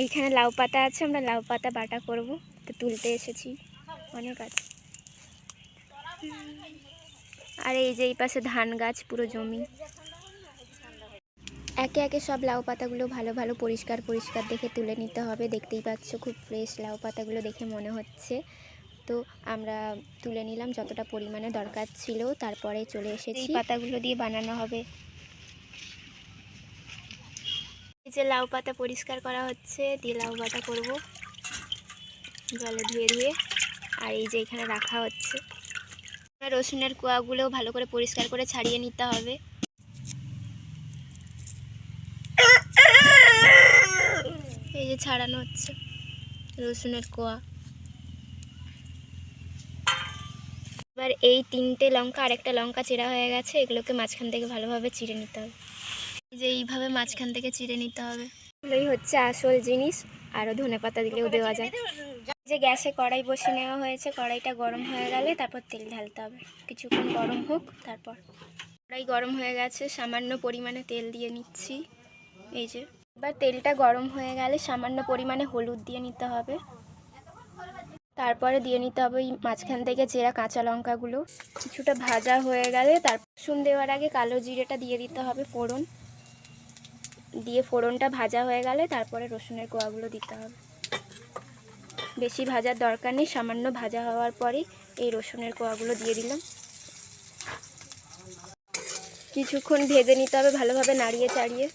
এইখানে লাউ পাতা আছে, আমরা লাউ পাতা বাটা করব, তো তুলতে এসেছি, অনেক আছে। আর এই যে এই পাশে ধান গাছ, পুরো জমি। একে একে সব লাউ পাতাগুলো ভালো ভালো পরিষ্কার পরিষ্কার দেখে তুলে নিতে হবে। দেখতেই পাচ্ছ খুব ফ্রেশ লাউ পাতাগুলো দেখে মনে হচ্ছে। তো আমরা তুলে নিলাম যতটা পরিমাণে দরকার ছিল, তারপরে চলে এসেছি। এই পাতাগুলো দিয়ে বানানো হবে। এই যে লাউ পাতা পরিষ্কার করা হচ্ছে, দিয়ে লাউ বাটা করব জলে ধুয়ে ধুয়ে। আর এই যে এখানে রাখা হচ্ছে। রসুনের কোয়াগুলো ভালো করে পরিষ্কার করে ছাড়িয়ে নিতে হবে। এই যে ছাড়ানো হচ্ছে রসুনের কোয়া। এবার এই 3টে লঙ্কা আর একটা লঙ্কা চিরা হয়ে গেছে, এগুলোকে মাঝখান থেকে ভালোভাবে চিড়ে নিতে হবে। এই যে এইভাবে মাঝখান থেকে চিড়ে নিতে হবে। এগুলোই হচ্ছে আসল জিনিস। আরও ধনেপাতা দিলেও দেওয়া যায়। যে গ্যাসে কড়াই বসিয়ে নেওয়া হয়েছে, কড়াইটা গরম হয়ে গেলে তারপর তেল ঢালতে হবে। কিছুক্ষণ গরম হোক, তারপর কড়াই গরম হয়ে গেছে, সামান্য পরিমাণে তেল দিয়ে নিচ্ছি। এই যে এবার তেলটা গরম হয়ে গেলে সামান্য পরিমাণে হলুদ দিয়ে নিতে হবে। তারপরে দিয়ে নিতে হবে ওই মাঝখান থেকে চেরা কাঁচা লঙ্কাগুলো। কিছুটা ভাজা হয়ে গেলে তারপর রসুন দেওয়ার আগে কালো জিরেটা দিয়ে দিতে হবে ফোড়ন দিয়ে। ফোড়নটা ভাজা হয়ে গেলে তারপরে রসুনের কোয়াগুলো দিতে হবে। বেশি ভাজার দরকার নেই, সামান্য ভাজা হওয়ার পরেই এই রসুনের কোয়াগুলো দিয়ে দিলাম। কিছুক্ষণ ভেজে নিতে হবে ভালোভাবে নাড়িয়ে চাড়িয়ে।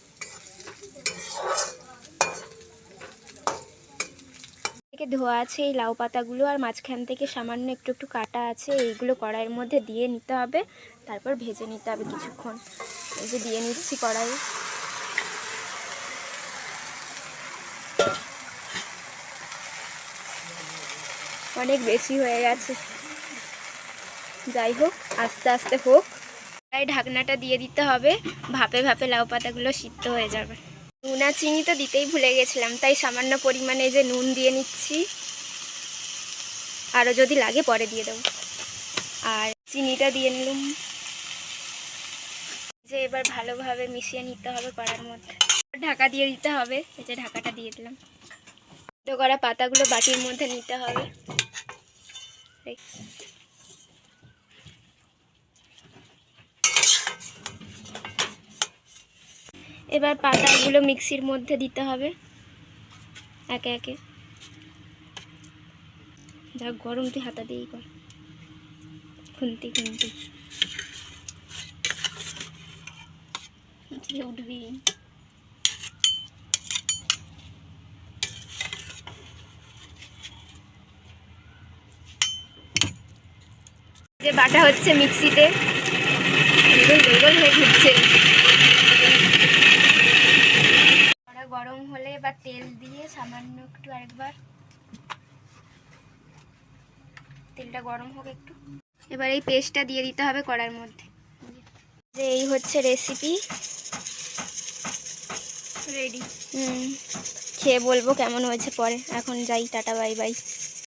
থেকে ধোয়া আছে এই লাউ পাতাগুলো, আর মাঝখান থেকে সামান্য একটু একটু কাটা আছে, এইগুলো কড়াইয়ের মধ্যে দিয়ে নিতে হবে। তারপর ভেজে নিতে হবে কিছুক্ষণ। এই যে দিয়ে নিচ্ছি কড়াইয়ে। অনেক বেশি হয়ে গেছে, যাই হোক আস্তে আস্তে হোক। তাই ঢাকনাটা দিয়ে দিতে হবে, ভাপে ভাপে লাউ পাতাগুলো সিদ্ধ হয়ে যাবে। নুন আর চিনি তো দিতেই ভুলে গেছিলাম, তাই সামান্য পরিমাণে যে নুন দিয়ে নিচ্ছি। আরও যদি লাগে পরে দিয়ে দেবো। আর চিনিটা দিয়ে নিলাম। যে এবার ভালোভাবে মিশিয়ে নিতে হবে কড়ার মধ্যে। ঢাকা দিয়ে দিতে হবে। এই যে ঢাকাটা দিয়ে দিলাম। সিদ্ধ করা পাতাগুলো বাটির মধ্যে নিতে হবে। এবার পাতাগুলো মিক্সির মধ্যে দিতে হবে একে একে। যা গরম, তুই হাতা দিয়েই কর, খুন্তি খুন্তি উঠবি। যে বাটা হচ্ছে মিক্সিতে, গোল গোল হয়ে ঘুরছে। গরম হলে এবার তেল দিয়ে সামান্য একটু আরেকবার, তেলটা গরম হোক একটু। এবার এই পেস্টটা দিয়ে দিতে হবে কড়ার মধ্যে। যে এই হচ্ছে রেসিপি রেডি। খেয়ে বলবো কেমন হয়েছে পরে। এখন যাই, টাটা বাই বাই।